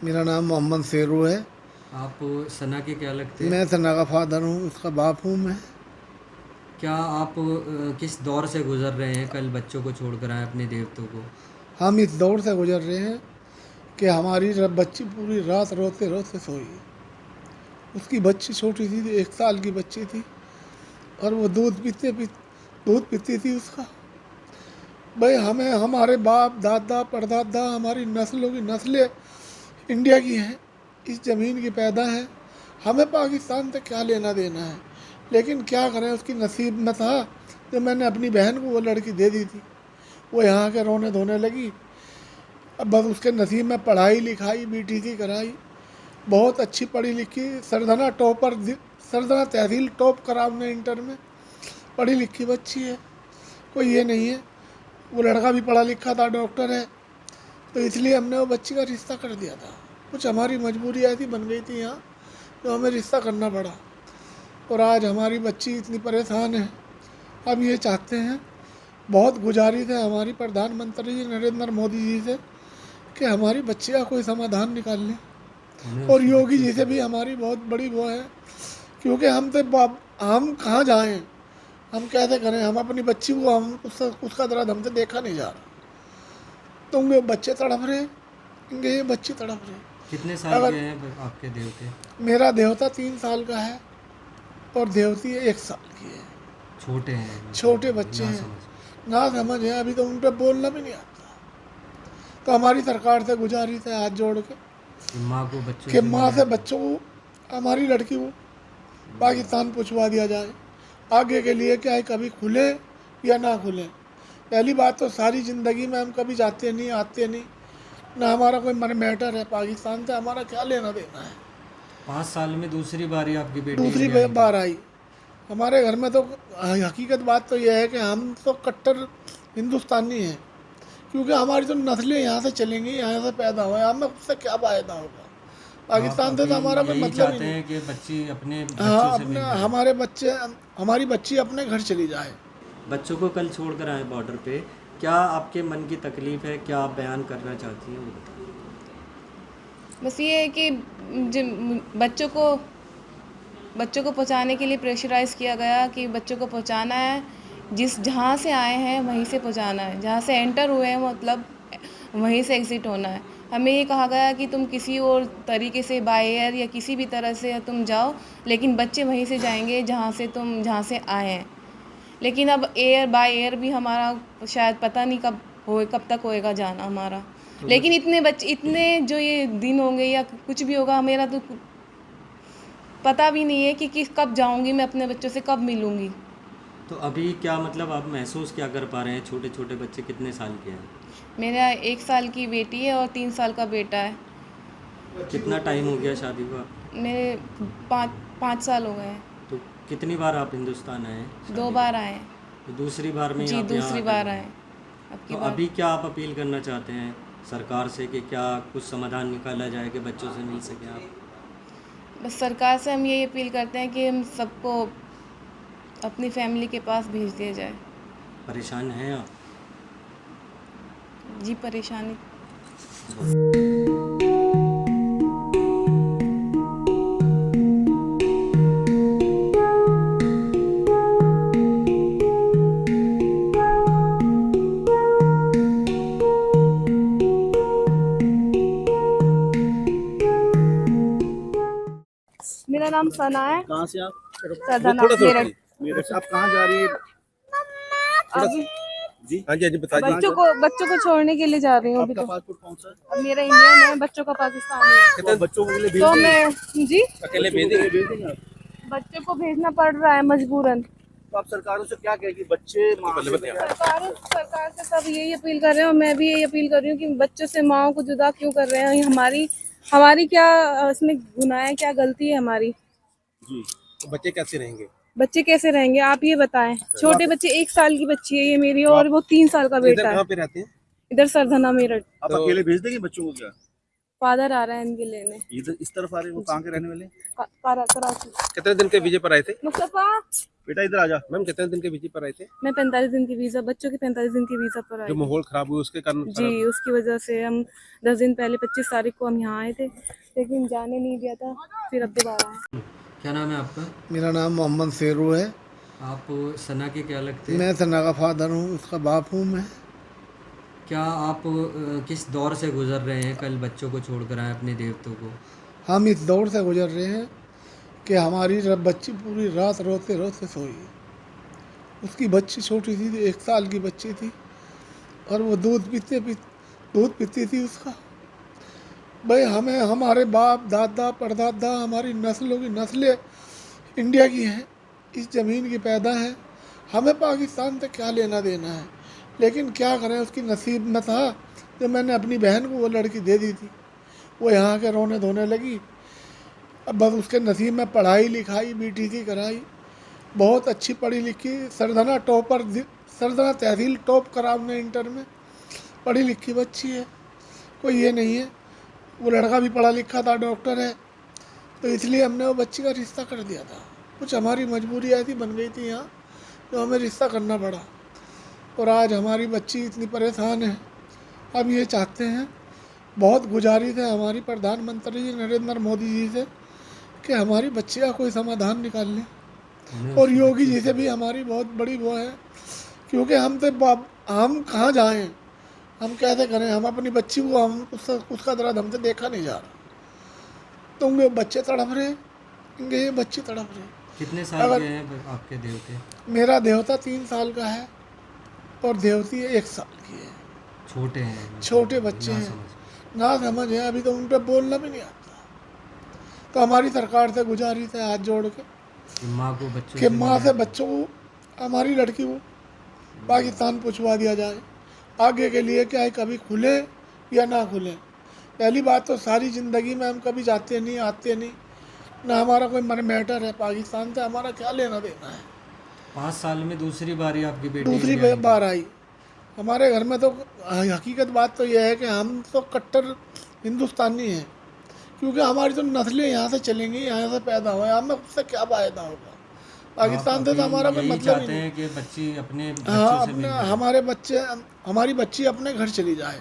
मेरा नाम मोहम्मद शेरू है। आप सना के क्या लगते हैं? मैं सना का फादर हूँ, उसका बाप हूँ मैं। क्या आप किस दौर से गुजर रहे हैं कल बच्चों को छोड़कर आए अपने देवतों को? हम इस दौर से गुजर रहे हैं कि हमारी बच्ची पूरी रात रोते रोते सोई। उसकी बच्ची छोटी थी, 1 साल की बच्ची थी, और वो दूध पीती थी उसका। भाई हमें हमारे बाप दादा परदादा हमारी नस्लों की नस्लें इंडिया की हैं, इस ज़मीन की पैदा हैं। हमें पाकिस्तान से क्या लेना देना है, लेकिन क्या करें, उसकी नसीब में था कि मैंने अपनी बहन को वो लड़की दे दी थी। वो यहाँ के रोने धोने लगी। अब बस उसके नसीब में पढ़ाई लिखाई बीटीसी कराई, बहुत अच्छी पढ़ी लिखी, सरदना तहसील टॉप करा हमने इंटर में। पढ़ी लिखी बच्ची है, कोई ये नहीं है। वो लड़का भी पढ़ा लिखा था, डॉक्टर है। तो इसलिए हमने वो बच्ची का रिश्ता कर दिया था। कुछ हमारी मजबूरी ऐसी बन गई थी यहाँ, तो हमें रिश्ता करना पड़ा। और आज हमारी बच्ची इतनी परेशान है। हम ये चाहते हैं, बहुत गुजारिश है हमारी प्रधानमंत्री जी नरेंद्र मोदी जी से, कि हमारी बच्ची का कोई समाधान निकाल लें। हमें और उस योगी बच्ची जी से से भी हमारी बहुत बड़ी वो है, क्योंकि हम कहाँ जाएं, हम कैसे करें। हम अपनी बच्ची को, हम उसका दर्द हमसे देखा नहीं जा रहा। तो उनके बच्चे तड़प रहे, इनके ये बच्चे तड़प कितने रहे। साल के अगर हैं आपके देवते? मेरा देवता 3 साल का है और देवती 1 साल की है। छोटे हैं छोटे मतलब बच्चे ना हैं, समझ। ना समझ है, अभी तो उन पर बोलना भी नहीं आता। तो हमारी सरकार से गुजारिश है हाथ जोड़ के, कि माँ को बच्चों कि से माँ से मिलाए। बच्चों को, हमारी लड़की को पाकिस्तान पहुँचवा दिया जाए। आगे के लिए क्या है, कभी खुले या ना खुले। पहली बात तो सारी ज़िंदगी में हम कभी जाते नहीं आते नहीं, ना हमारा कोई मन मैटर है पाकिस्तान से, हमारा क्या लेना देना है। 5 साल में दूसरी बारी आपकी बेटी दूसरी इंडिया आएगी। बार आई हमारे घर में। तो हकीकत बात तो यह है कि हम तो कट्टर हिंदुस्तानी हैं, क्योंकि हमारी तो नस्लें यहाँ से चलेंगी, यहाँ से पैदा हुए, हमें उससे क्या फ़ायदा होगा। आप पाकिस्तान से अभी तो हमारा कोई यही मतलब ही चाहते नहीं। हैं कि बच्ची अपने बच्चों हाँ, से अपने मिल जाए। हमारे बच्चे, हमारी बच्ची अपने घर चली जाए। बच्चों को कल छोड़कर आए बॉर्डर पे। क्या आपके मन की तकलीफ़ है? क्या आप बयान करना चाहती हैं वो बताइए। बस ये है कि बच्चों को पहुंचाने के लिए प्रेशराइज़ किया गया कि बच्चों को पहुंचाना है, जहाँ से आए हैं वहीं से पहुंचाना है, जहाँ से एंटर हुए हैं मतलब वहीं से एग्ज़िट होना है। हमें ये कहा गया कि तुम किसी और तरीके से बाय एयर या किसी भी तरह से तुम जाओ, लेकिन बच्चे वहीं से जाएंगे जहाँ से आए हैं। लेकिन अब बाय एयर भी हमारा शायद पता नहीं कब तक होएगा जाना हमारा। तो लेकिन इतने जो ये दिन होंगे या कुछ भी होगा, मेरा तो पता भी नहीं है कि कब जाऊंगी मैं अपने बच्चों से, कब मिलूंगी। तो अभी क्या मतलब आप महसूस क्या कर पा रहे हैं? छोटे छोटे बच्चे कितने साल के हैं? मेरा 1 साल की बेटी है और 3 साल का बेटा है। कितना टाइम हो गया शादी को? मेरे 5 साल हो गए हैं। तो कितनी बार आप हिंदुस्तान आए हैं दो शादी बार के? आए हैं। तो दूसरी बार में ही जी, आप यहाँ दूसरी आकर बार मिले आए हैं। अब तो की बार। अभी क्या आप अपील करना चाहते हैं सरकार से कि क्या कुछ समाधान निकाला जाए कि बच्चों से मिल सकें आप? बस सरकार से हम यही अपील करते हैं कि हम सबको अपनी फैमिली के पास भेज दिया जाए। परेशान हैं आप? जी, परेशानी। मेरा नाम सना है। कहाँ से आप? सरदाना थोड़ा सा मेरठ। रुकिए। मेरे से आप कहाँ जा रही है? थोड़ा अभी जी हाँ जी बता दीजिए। बच्चों को छोड़ने के लिए जा रही हूँ अभी आपका तो। पासपोर्ट कौन सा है? अब मेरा इंडियन है, बच्चों का पाकिस्तानी है। तो आप बच्चों के लिए भेज तो देंगे? मैं जी, अकेले भेज देंगे आप? बच्चों को भेजना पड़ रहा है मजबूरन। तो आप सरकारों से क्या कहेंगे? बच्चे सरकार से सब यही अपील कर रहे हैं और मैं भी यही अपील कर रही हूँ कि बच्चों से माओ को जुदा क्यों कर रहे हैं। हमारी क्या इसमें गुनाह है, क्या गलती है हमारी? जी, तो बच्चे कैसे रहेंगे? बच्चे कैसे रहेंगे आप ये बताएं। तो छोटे आप बच्चे, 1 साल की बच्ची है ये मेरी, तो और आप वो 3 साल का इधर बेटा है। कहाँ पे रहते हैं? इधर सरधना मेरठ। आप अकेले भेज देंगे बच्चों को क्या? फादर आ रहे हैं इनके लेने। इधर इस तरफ आ रहे हैं, वो कहाँ के रहने वाले हैं? कराची। कितने दिन के वीजे पर आए थे? मुस्तफा, बेटा इधर आ जा। मैम कितने दिन के वीजे पर आए थे? मैं 45 दिन की वीज़ा, बच्चों के 45 दिन की वीज़ा पर आई जो थी। माहौल खराब हुआ उसके कारण जी, उसकी वजह से हम 10 दिन पहले 25 तारीख को हम यहाँ आए थे, लेकिन जाने नहीं दिया था, फिर अब दोबारा आए। क्या नाम है आपका? मेरा नाम मोहम्मद शेरू है। आप सना के क्या लगते हैं? मैं सना का फादर हूँ, उसका बाप हूँ मैं। क्या आप किस दौर से गुजर रहे हैं? कल बच्चों को छोड़कर आए अपने देवतों को। हम इस दौर से गुजर रहे हैं कि हमारी बच्ची पूरी रात रोते रोते सोई। उसकी बच्ची छोटी थी, 1 साल की बच्ची थी, और वो दूध पीती थी उसका। भाई हमें हमारे बाप दादा परदादा हमारी नस्लों की नस्लें इंडिया की हैं, इस ज़मीन की पैदा हैं, हमें पाकिस्तान से क्या लेना देना है। लेकिन क्या करें, उसकी नसीब में था जब मैंने अपनी बहन को वो लड़की दे दी थी, वो यहाँ के रोने धोने लगी। अब बस उसके नसीब में पढ़ाई लिखाई BTC कराई, बहुत अच्छी पढ़ी लिखी, सरदाना तहसील टॉप करा हमने इंटर में, पढ़ी लिखी बच्ची है, कोई ये नहीं है। वो लड़का भी पढ़ा लिखा था, डॉक्टर है, तो इसलिए हमने वो बच्ची का रिश्ता कर दिया था। कुछ हमारी मजबूरी ऐसी बन गई थी यहाँ, तो हमें रिश्ता करना पड़ा, और आज हमारी बच्ची इतनी परेशान है। अब ये चाहते हैं, बहुत गुजारिश है हमारी प्रधानमंत्री जी नरेंद्र मोदी जी से कि हमारी बच्ची का कोई समाधान निकाल लें, और योगी जी से भी हमारी बहुत बड़ी वो है, क्योंकि हम कहाँ जाएं, हम कैसे करें। हम अपनी बच्ची को हम उसका दर्द हमसे देखा नहीं जा रहा, तो उनके बच्चे तड़प रहे, इनके ये बच्चे तड़प रहे। कितने साल के हैं आपके देवते? मेरा देवता 3 साल का है और देवती 1 साल की है। छोटे हैं, छोटे बच्चे ना हैं, समझ। ना समझ है, अभी तो उन पर बोलना भी नहीं आता। तो हमारी सरकार से गुजारिश है हाथ जोड़ के कि माँ को बच्चों कि से माँ से मिलाएं। बच्चों को, हमारी लड़की को पाकिस्तान पहुँचवा दिया जाए। आगे के लिए क्या है, कभी खुले या ना खुले। पहली बात तो सारी ज़िंदगी में हम कभी जाते नहीं आते नहीं, ना हमारा कोई मैटर है पाकिस्तान से, हमारा क्या लेना देना है। 5 साल में दूसरी बार ही आपकी बेटी दूसरी इंडिया आई थी। बार आई हमारे घर में। तो हकीकत बात तो यह है कि हम तो कट्टर हिंदुस्तानी हैं, क्योंकि हमारी तो नस्लें यहाँ से चलेंगी, यहाँ से पैदा हुए, हमें उससे क्या फ़ायदा होगा। पाकिस्तान से तो हमारा कोई यही मतलब ही चाहते नहीं। हैं कि बच्ची अपने हाँ, बच्चों से अपने मिल जाए। हमारी बच्ची अपने घर चली जाए।